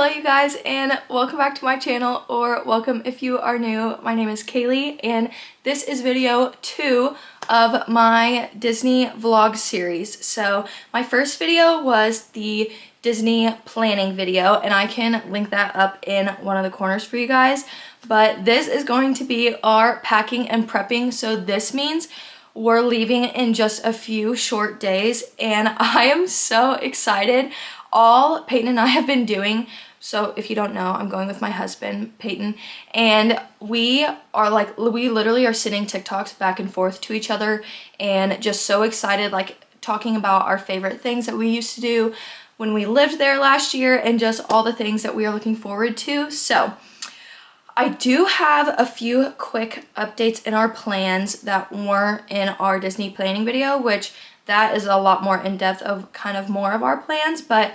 Hello you guys, and welcome back to my channel, or welcome if you are new. My name is Kaylee and this is video 2 of my Disney vlog series. So my first video was the Disney planning video, and I can link that up in one of the corners for you guys. But this is going to be our packing and prepping, so this means we're leaving in just a few short days, and I am so excited. All Peyton and I have been doing, so if you don't know, I'm going with my husband, Peyton, and we literally are sending TikToks back and forth to each other and just so excited, like talking about our favorite things that we used to do when we lived there last year and just all the things that we are looking forward to. So I do have a few quick updates in our plans that weren't in our Disney planning video, which that is a lot more in depth of kind of more of our plans, but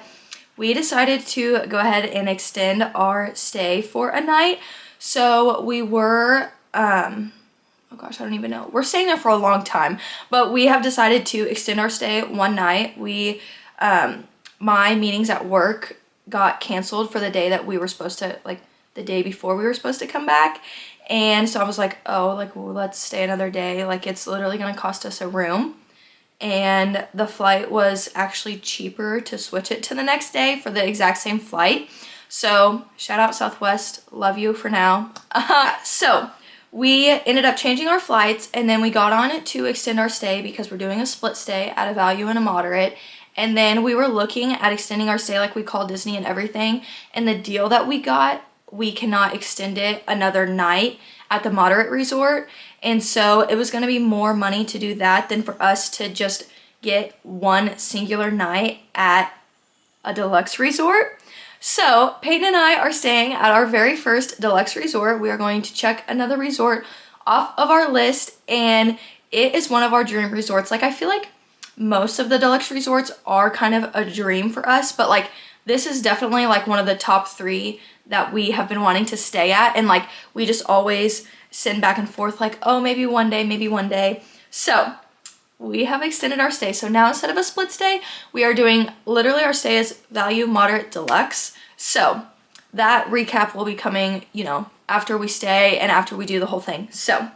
we decided to go ahead and extend our stay for a night. So we were, oh gosh, I don't even know. We're staying there for a long time, but we have decided to extend our stay one night. My meetings at work got canceled for the day that we were supposed to, like the day before we were supposed to come back. And so I was like, oh, like, well, let's stay another day. Like, it's literally gonna cost us a room. And the flight was actually cheaper to switch it to the next day for the exact same flight. So shout out Southwest, love you for now. So we ended up changing our flights, and then we got on it to extend our stay because we're doing a split stay at a value and a moderate. And then we were looking at extending our stay like we called Disney and everything. And the deal that we got, we cannot extend it another night at the moderate resort. And so it was going to be more money to do that than for us to just get one singular night at a deluxe resort. So Peyton and I are staying at our very first deluxe resort. We are going to check another resort off of our list, and it is one of our dream resorts. Like, I feel like most of the deluxe resorts are kind of a dream for us, but like this is definitely like one of the top 3 that we have been wanting to stay at, and like we just always send back and forth like, oh, maybe one day, maybe one day. So we have extended our stay. So now instead of a split stay, we are doing literally our stay is value, moderate, deluxe. So that recap will be coming, you know, after we stay and after we do the whole thing. So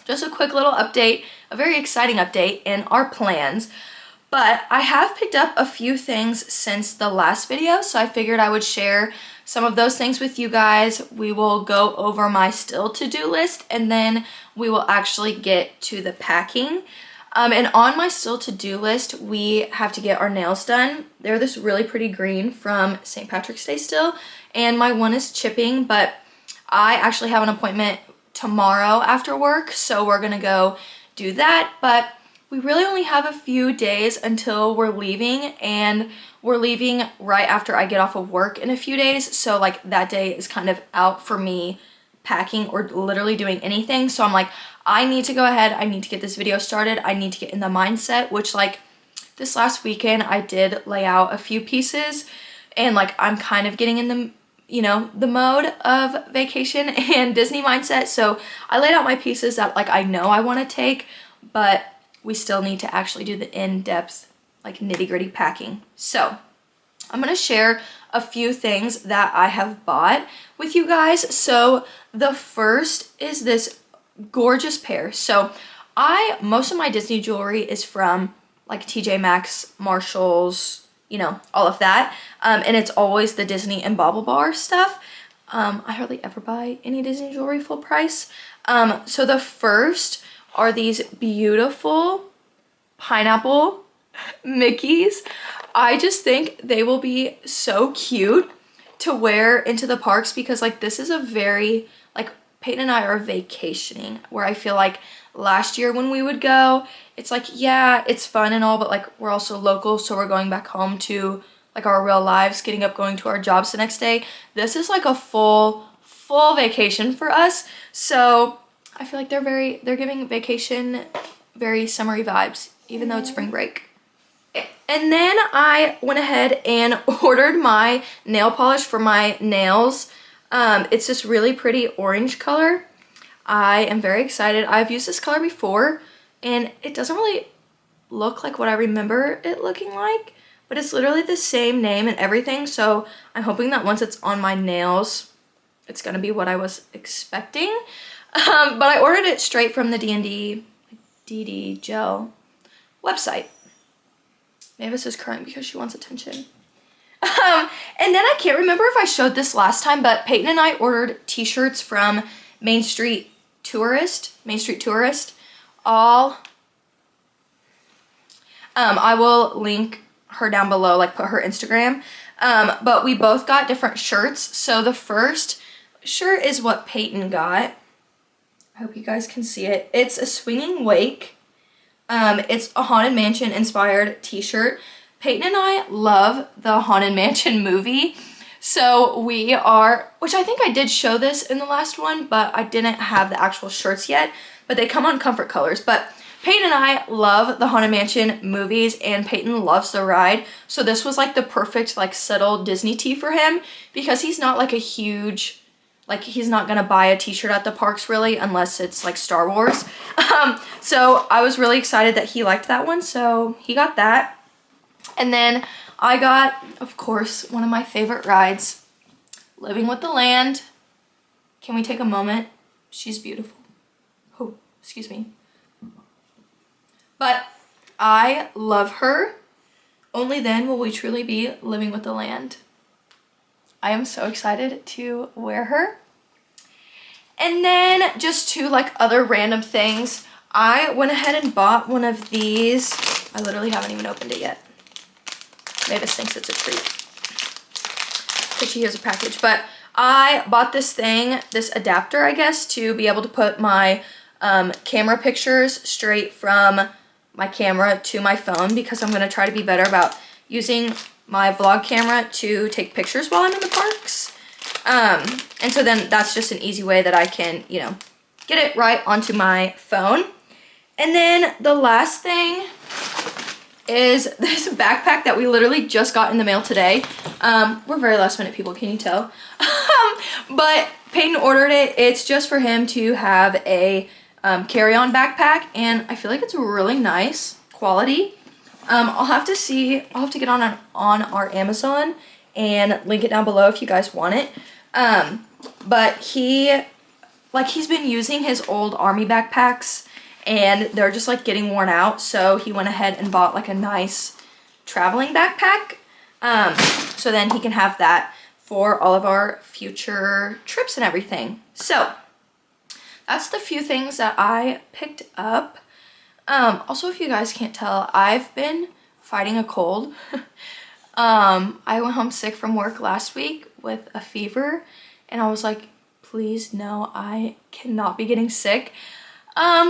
just a quick little update, a very exciting update in our plans. But I have picked up a few things since the last video, so I figured I would share some of those things with you guys. We will go over my still to-do list, and then we will actually get to the packing. And on my still to-do list, we have to get our nails done. They're this really pretty green from St. Patrick's Day still, and my one is chipping, but I actually have an appointment tomorrow after work, so we're gonna go do that. But we really only have a few days until we're leaving, and we're leaving right after I get off of work in a few days. So like that day is kind of out for me packing or literally doing anything. So I'm like, I need to go ahead. I need to get this video started. I need to get in the mindset, which like this last weekend I did lay out a few pieces, and like I'm kind of getting in the, you know, the mode of vacation and Disney mindset. So I laid out my pieces that like I know I want to take, but we still need to actually do the in-depth, like nitty-gritty packing. So I'm gonna share a few things that I have bought with you guys. So the first is this gorgeous pair. So most of my Disney jewelry is from like TJ Maxx, Marshalls, you know, all of that. And it's always the Disney and Bauble Bar stuff. I hardly ever buy any Disney jewelry full price. So the first are these beautiful pineapple Mickeys. I just think they will be so cute to wear into the parks, because like this is a very, like Peyton and I are vacationing, where I feel like last year when we would go, it's like, yeah, it's fun and all, but like we're also local, so we're going back home to like our real lives, getting up, going to our jobs the next day. This is like a full vacation for us. So I feel like they're giving vacation very summery vibes, even though it's spring break. And then I went ahead and ordered my nail polish for my nails. It's this really pretty orange color. I am very excited. I've used this color before, and it doesn't really look like what I remember it looking like, but it's literally the same name and everything. So I'm hoping that once it's on my nails, it's gonna be what I was expecting. But I ordered it straight from the D&D DD Gel website. Mavis is crying because she wants attention. And then I can't remember if I showed this last time, but Peyton and I ordered t-shirts from Main Street Tourist. All, I will link her down below, like put her Instagram. But we both got different shirts. So the first shirt is what Peyton got. I hope you guys can see it. It's a swinging wake. It's a Haunted Mansion inspired t-shirt. Peyton and I love the Haunted Mansion movie. So we are, which I think I did show this in the last one, but I didn't have the actual shirts yet, but they come on Comfort Colors. But Peyton and I love the Haunted Mansion movies, and Peyton loves the ride. So this was like the perfect like subtle Disney tee for him, because he's not like a huge, like he's not gonna buy a t-shirt at the parks really unless it's like Star Wars. So I was really excited that he liked that one, so he got that. And then I got, of course, one of my favorite rides, Living with the Land. Can we take a moment? She's beautiful. Oh, excuse me. But I love her. Only then will we truly be living with the land. I am so excited to wear her. And then just two like other random things. I went ahead and bought one of these. I literally haven't even opened it yet. Mavis thinks it's a treat because she hears a package. But I bought this thing, this adapter, I guess, to be able to put my camera pictures straight from my camera to my phone, because I'm going to try to be better about using my vlog camera to take pictures while I'm in the parks. And so then that's just an easy way that I can, you know, get it right onto my phone. And then the last thing is this backpack that we literally just got in the mail today. We're very last minute people, can you tell? But Peyton ordered it. It's just for him to have a carry-on backpack, and I feel like it's really nice quality. I'll have to get on our Amazon and link it down below if you guys want it. But he's been using his old army backpacks, and they're just like getting worn out, so he went ahead and bought like a nice traveling backpack, so then he can have that for all of our future trips and everything. So that's the few things that I picked up. Also, if you guys can't tell, I've been fighting a cold. I went home sick from work last week with a fever, and I was like, please no, I cannot be getting sick.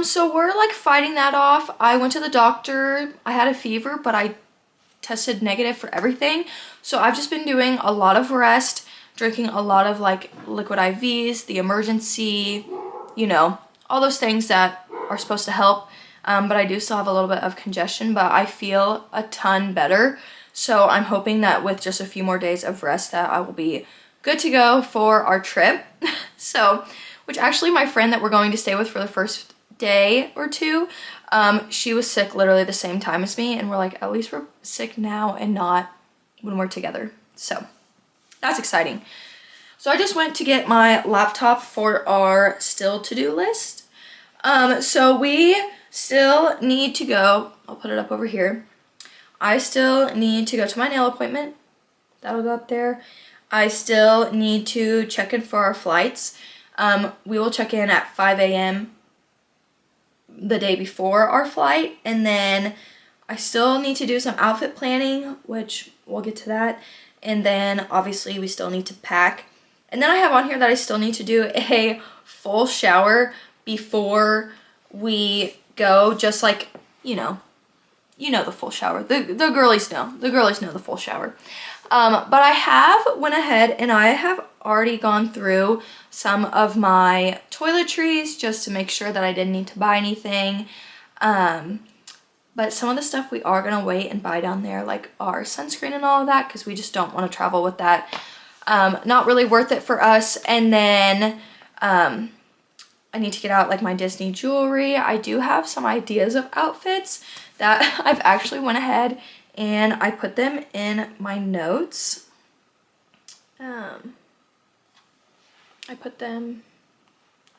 So we're like fighting that off. I went to the doctor. I had a fever, but I tested negative for everything. So I've just been doing a lot of rest, drinking a lot of like liquid IVs, the emergency, you know, all those things that are supposed to help. But I do still have a little bit of congestion, but I feel a ton better. So I'm hoping that with just a few more days of rest that I will be good to go for our trip. So, which actually my friend that we're going to stay with for the first day or two, she was sick literally the same time as me, and we're like, at least we're sick now and not when we're together. So that's exciting. So I just went to get my laptop for our still to-do list. So we still need to go, I'll put it up over here. I still need to go to my nail appointment. That'll go up there. I still need to check in for our flights. We will check in at 5 a.m. the day before our flight, and then I still need to do some outfit planning, which we'll get to that, and then obviously we still need to pack. And then I have on here that I still need to do a full shower before we go, just like, you know the full shower. The girlies know. The girlies know the full shower. But I have went ahead and I have already gone through some of my toiletries just to make sure that I didn't need to buy anything. But some of the stuff we are going to wait and buy down there, like our sunscreen and all of that, because we just don't want to travel with that. Not really worth it for us. And then I need to get out like my Disney jewelry. I do have some ideas of outfits that I've actually went ahead and I put them in my notes. I put them,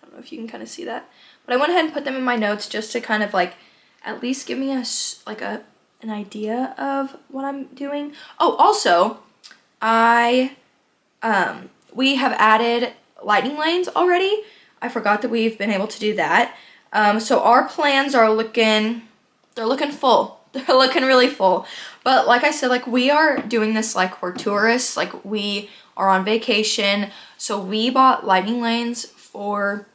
I don't know if you can kind of see that, but I went ahead and put them in my notes just to kind of like at least give me an idea of what I'm doing. Oh, also, we have added lightning lanes already. I forgot that we've been able to do that. So our plans are they're looking full. They're looking really full. But like I said, like we are doing this like we're tourists, like we are on vacation. So we bought lightning lanes for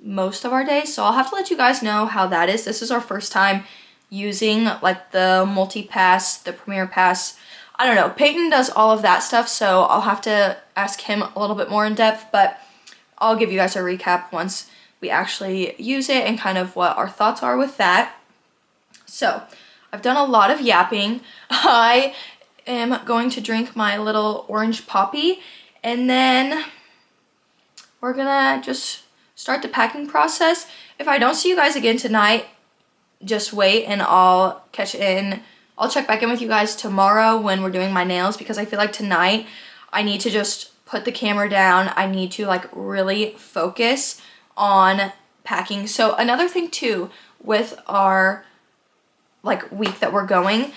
most of our days. So I'll have to let you guys know how that is. This is our first time using like the multi-pass, the premier pass. I don't know, Peyton does all of that stuff, so I'll have to ask him a little bit more in depth, but I'll give you guys a recap once we actually use it and kind of what our thoughts are with that. So I've done a lot of yapping. I am going to drink my little orange poppy, and then we're gonna just start the packing process. If I don't see you guys again tonight, just wait and I'll check back in with you guys tomorrow when we're doing my nails, because I feel like tonight I need to just put the camera down. I need to like really focus on packing. So another thing too with our like week that we're going,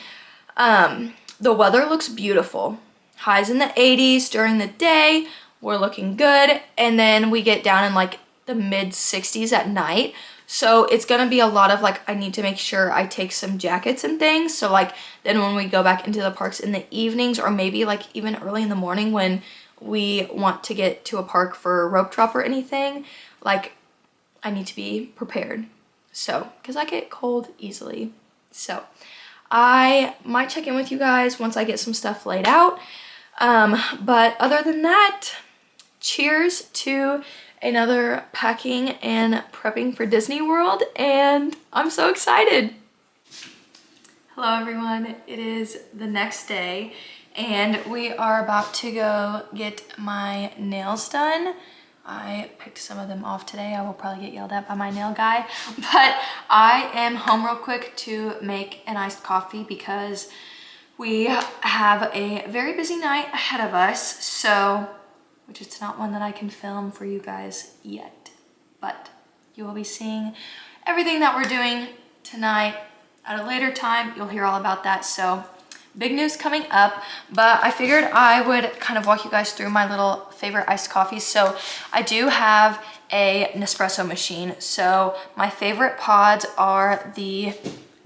the weather looks beautiful. Highs in the 80s during the day, we're looking good, and then we get down in like the mid 60s at night. So it's gonna be a lot of like, I need to make sure I take some jackets and things. So like then when we go back into the parks in the evenings, or maybe like even early in the morning when we want to get to a park for a rope drop or anything, like I need to be prepared. So, because I get cold easily. So I might check in with you guys once I get some stuff laid out. But other than that, cheers to another packing and prepping for Disney World, and I'm so excited. Hello everyone, it is the next day and we are about to go get my nails done. I picked some of them off today. I will probably get yelled at by my nail guy, but I am home real quick to make an iced coffee because we have a very busy night ahead of us, so which it's not one that I can film for you guys yet, but you will be seeing everything that we're doing tonight at a later time. You'll hear all about that, so big news coming up. But I figured I would kind of walk you guys through my little favorite iced coffees. So I do have a Nespresso machine. So my favorite pods are the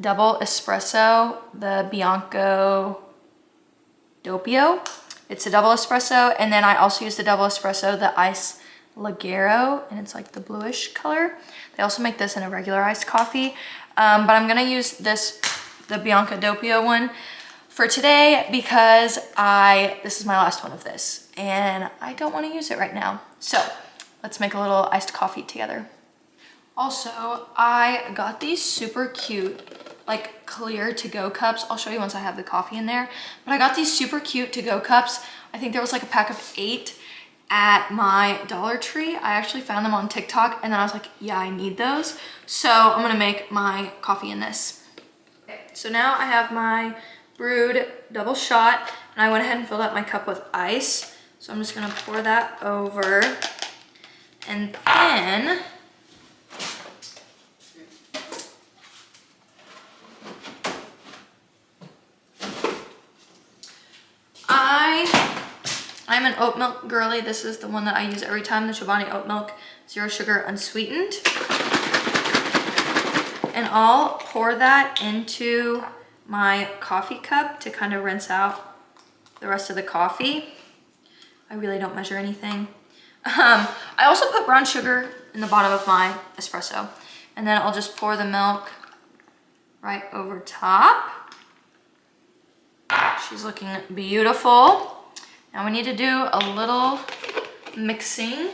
double espresso, the Bianco Doppio. It's a double espresso, and then I also use the double espresso, the Ice Lagero, and it's like the bluish color. They also make this in a regular iced coffee, but I'm gonna use this, the Bianca Doppio one, for today because this is my last one of this, and I don't want to use it right now. So let's make a little iced coffee together. Also, I got these super cute, like clear to-go cups. I'll show you once I have the coffee in there. But I got these super cute to-go cups. I think there was like a pack of 8 at my Dollar Tree. I actually found them on TikTok, and then I was like, yeah, I need those. So I'm gonna make my coffee in this. Okay, so now I have my brewed double shot, and I went ahead and filled up my cup with ice. So I'm just gonna pour that over, and then I'm an oat milk girly. This is the one that I use every time, the Chobani oat milk, 0 sugar, unsweetened. And I'll pour that into my coffee cup to kind of rinse out the rest of the coffee. I really don't measure anything. I also put brown sugar in the bottom of my espresso, and then I'll just pour the milk right over top. She's looking beautiful. Now we need to do a little mixing.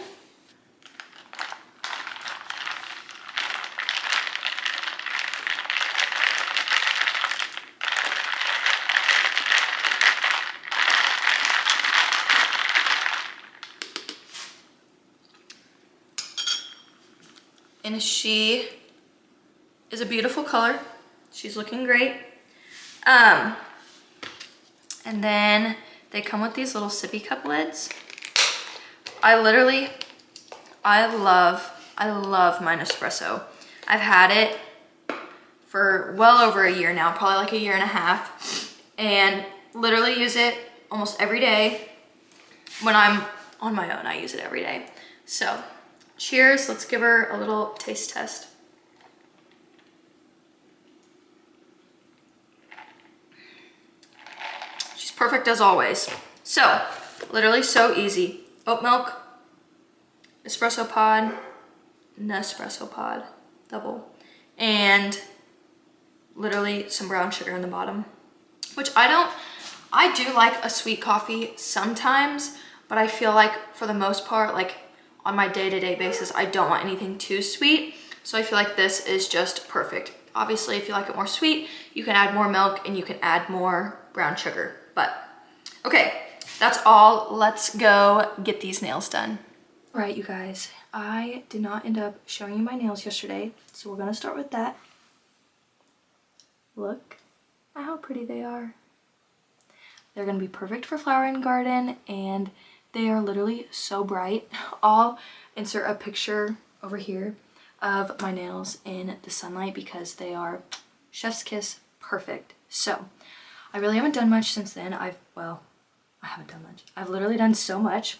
And she is a beautiful color. She's looking great. And then they come with these little sippy cup lids. I love my Nespresso. I've had it for well over a year now, probably like a year and a half, and literally use it almost every day. When I'm on my own, I use it every day. So cheers, let's give her a little taste test. She's perfect as always. So, literally so easy. Oat milk, espresso pod, Nespresso pod, double, and literally some brown sugar in the bottom, which I do like a sweet coffee sometimes, but I feel like for the most part, like on my day-to-day basis, I don't want anything too sweet. So I feel like this is just perfect. Obviously, if you like it more sweet, you can add more milk and you can add more brown sugar. But okay, that's all. Let's go get these nails done. All right, you guys, I did not end up showing you my nails yesterday, so we're gonna start with that. Look at how pretty they are. They're gonna be perfect for flower and garden, and they are literally so bright. I'll insert a picture over here of my nails in the sunlight because they are chef's kiss perfect. So I really haven't done much since then. I haven't done much. I've literally done so much.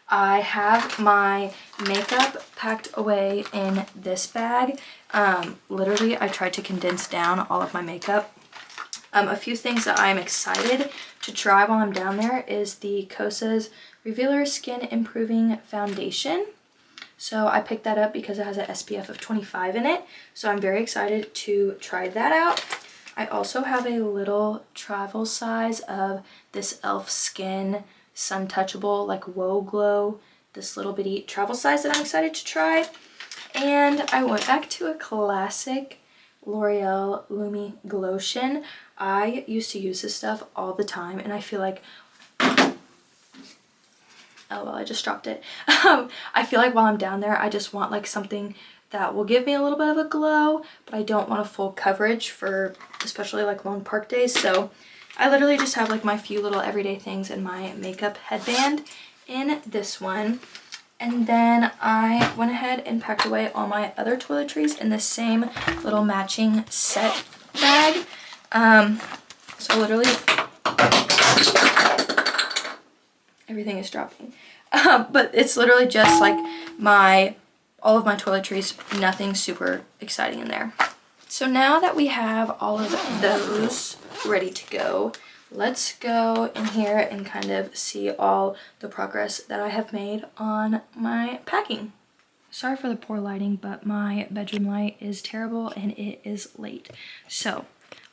I have my makeup packed away in this bag. Literally, I tried to condense down all of my makeup. A few things that I'm excited to try while I'm down there is the Kosas Revealer Skin Improving Foundation. So I picked that up because it has an SPF of 25 in it. So I'm very excited to try that out. I also have a little travel size of this e.l.f. Skin Sun Touchable, like Whoa Glow, this little bitty travel size that I'm excited to try. And I went back to a classic L'Oreal Lumi Glotion. I used to use this stuff all the time, and I feel like, oh well, I just dropped it. I feel like while I'm down there, I just want like something that will give me a little bit of a glow, but I don't want a full coverage for especially like long park days. So I literally just have like my few little everyday things in my makeup headband in this one. And then I went ahead and packed away all my other toiletries in the same little matching set bag. So literally everything is dropping. But it's literally just like all of my toiletries, nothing super exciting in there. So now that we have all of those ready to go, let's go in here and kind of see all the progress that I have made on my packing. Sorry for the poor lighting, but my bedroom light is terrible and it is late. So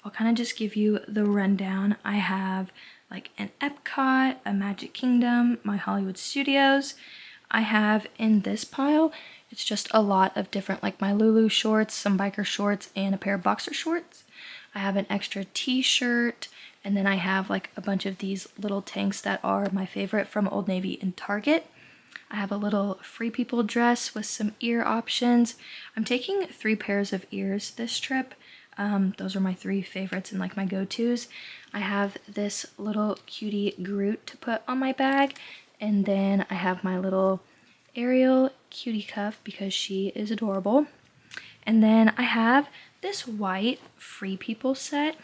I'll kind of just give you the rundown. I have like an Epcot, a Magic Kingdom, my Hollywood Studios. I have in this pile, it's just a lot of different, like my Lulu shorts, some biker shorts, and a pair of boxer shorts. I have an extra t-shirt, and then I have like a bunch of these little tanks that are my favorite from Old Navy and Target. I have a little Free People dress with some ear options. I'm taking 3 pairs of ears this trip. Those are my 3 favorites and like my go-tos. I have this little cutie Groot to put on my bag, and then I have my little Ariel cutie cuff because she is adorable. And then I have this white Free People set.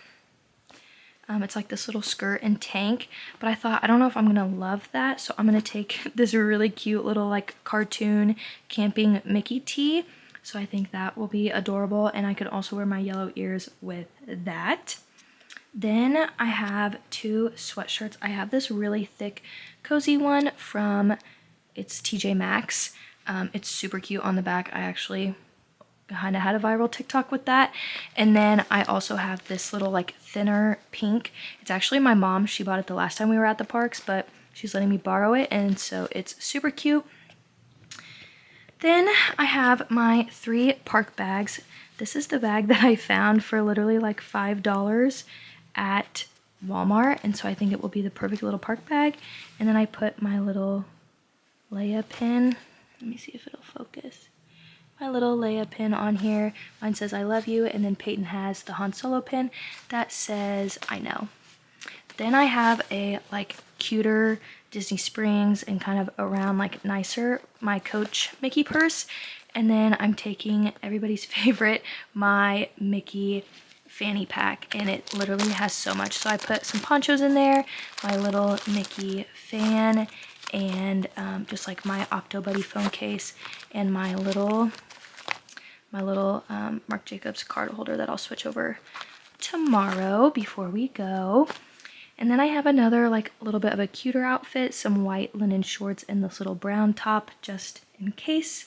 It's like this little skirt and tank, but I thought, I don't know if I'm gonna love that, so I'm gonna take this really cute little like cartoon camping Mickey tee. So I think that will be adorable, and I could also wear my yellow ears with that. Then I have 2 sweatshirts. I have this really thick cozy one from, it's TJ Maxx. It's super cute on the back. I actually kind of had a viral TikTok with that. And then I also have this little like thinner pink. It's actually my mom. She bought it the last time we were at the parks, but she's letting me borrow it, and so it's super cute. Then I have my 3 park bags. This is the bag that I found for literally like $5 at Walmart, and so I think it will be the perfect little park bag. And then I put my little Leia pin. Let me see if it'll focus. My little Leia pin on here. Mine says I love you, and then Peyton has the Han Solo pin that says I know. Then I have a like cuter Disney Springs and kind of around like nicer, my Coach Mickey purse. And then I'm taking everybody's favorite, my Mickey fanny pack, and it literally has so much. So I put some ponchos in there, my little Mickey fan, and just like my Octo Buddy phone case, and my little Marc Jacobs card holder that I'll switch over tomorrow before we go. And then I have another like a little bit of a cuter outfit, some white linen shorts and this little brown top just in case.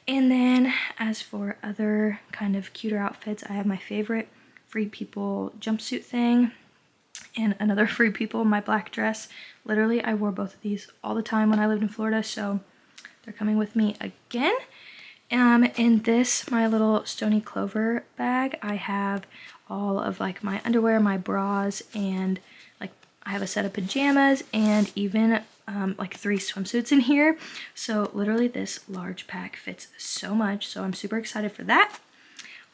And then as for other kind of cuter outfits, I have my favorite Free People jumpsuit thing and another Free People, my black dress. Literally, I wore both of these all the time when I lived in Florida, so they're coming with me again. In this, my little Stony Clover bag, I have all of like my underwear, my bras, and like I have a set of pajamas and even like 3 swimsuits in here. So literally this large pack fits so much, so I'm super excited for that.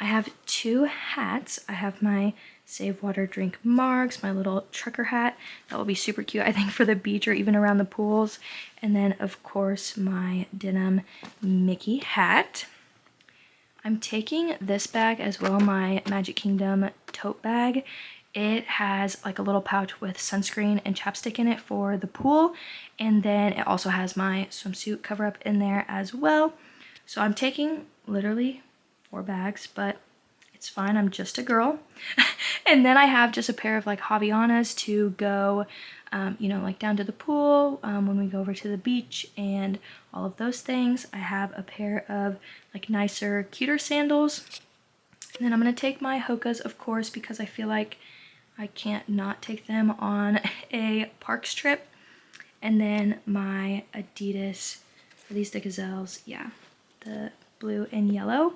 I have 2 hats. I have my Save Water Drink Margs, my little trucker hat. That will be super cute, I think, for the beach or even around the pools. And then, of course, my denim Mickey hat. I'm taking this bag as well, my Magic Kingdom tote bag. It has like a little pouch with sunscreen and chapstick in it for the pool. And then it also has my swimsuit cover up in there as well. So I'm taking literally 4 bags, but it's fine, I'm just a girl. And then I have just a pair of like Havaianas to go, you know, like down to the pool when we go over to the beach and all of those things. I have a pair of like nicer, cuter sandals. And then I'm gonna take my Hokas, of course, because I feel like I can't not take them on a parks trip. And then my Adidas, are these the Gazelles? Yeah, the blue and yellow.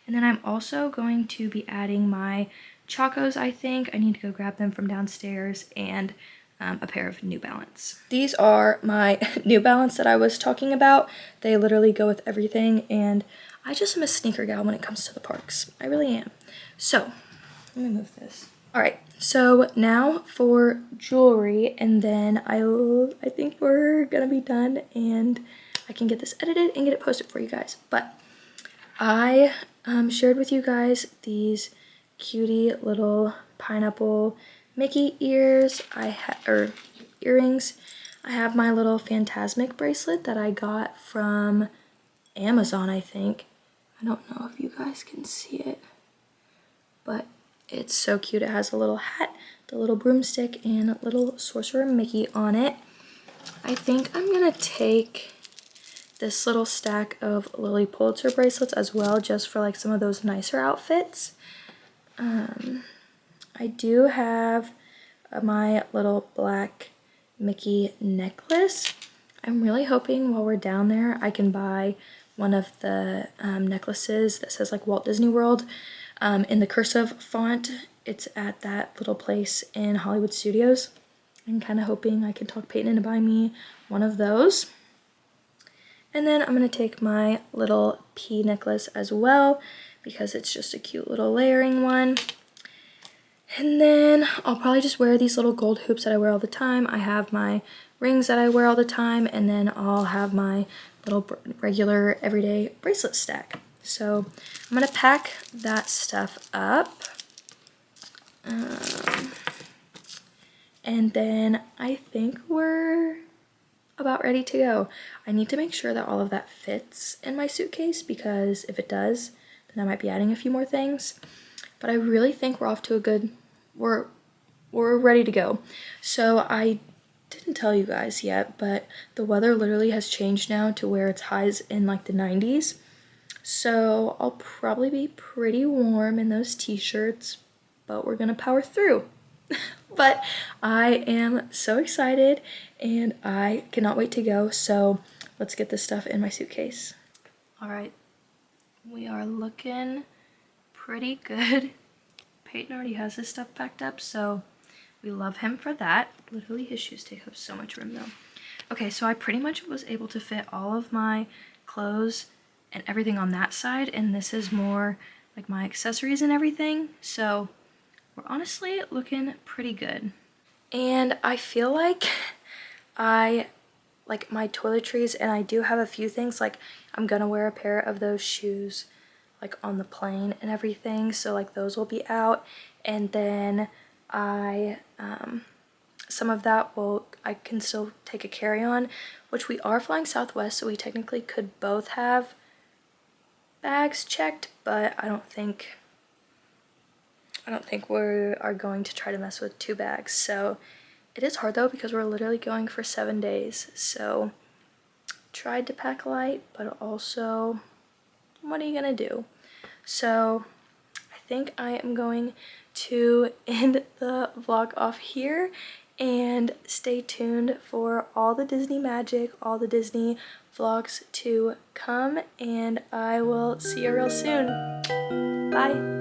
And then I'm also going to be adding my Chacos, I think. I need to go grab them from downstairs, and a pair of New Balance. These are my New Balance that I was talking about. They literally go with everything, and I just am a sneaker gal when it comes to the parks. I really am. So, let me move this. All right, so now for jewelry, and then I think we're gonna be done, and I can get this edited and get it posted for you guys. But I shared with you guys these cutie little pineapple Mickey ears. Earrings. I have my little Phantasmic bracelet that I got from Amazon, I think. I don't know if you guys can see it, but it's so cute. It has a little hat, the little broomstick, and a little Sorcerer Mickey on it. I think I'm gonna take this little stack of Lily Pulitzer bracelets as well, just for like some of those nicer outfits. I do have my little black Mickey necklace. I'm really hoping while we're down there I can buy one of the necklaces that says like Walt Disney World in the cursive font. It's at that little place in Hollywood Studios. I'm kind of hoping I can talk Peyton into buying me one of those. And then I'm going to take my little pea necklace as well, because it's just a cute little layering one. And then I'll probably just wear these little gold hoops that I wear all the time. I have my rings that I wear all the time, and then I'll have my little regular everyday bracelet stack. So I'm going to pack that stuff up. And then I think we're about ready to go. I need to make sure that all of that fits in my suitcase, because if it does, then I might be adding a few more things. But I really think we're off to a good, we're ready to go. So I didn't tell you guys yet, but the weather literally has changed now to where it's highs in like the 90s. So I'll probably be pretty warm in those t-shirts, but we're gonna power through. But I am so excited and I cannot wait to go. So let's get this stuff in my suitcase. All right, we are looking pretty good. Peyton already has his stuff packed up, so we love him for that. Literally, his shoes take up so much room though. Okay, so I pretty much was able to fit all of my clothes and everything on that side, and this is more like my accessories and everything. So we're honestly looking pretty good. And I feel like like my toiletries, and I do have a few things, like I'm gonna wear a pair of those shoes like on the plane and everything, so like those will be out. And then some of that I can still take a carry-on, which we are flying Southwest, so we technically could both have bags checked, but I don't think we are going to try to mess with 2 bags. So it is hard though, because we're literally going for 7 days. So tried to pack light, but also what are you gonna do? So I think I am going to end the vlog off here, and stay tuned for all the Disney magic, all the Disney vlogs to come, and I will see you real soon. Bye!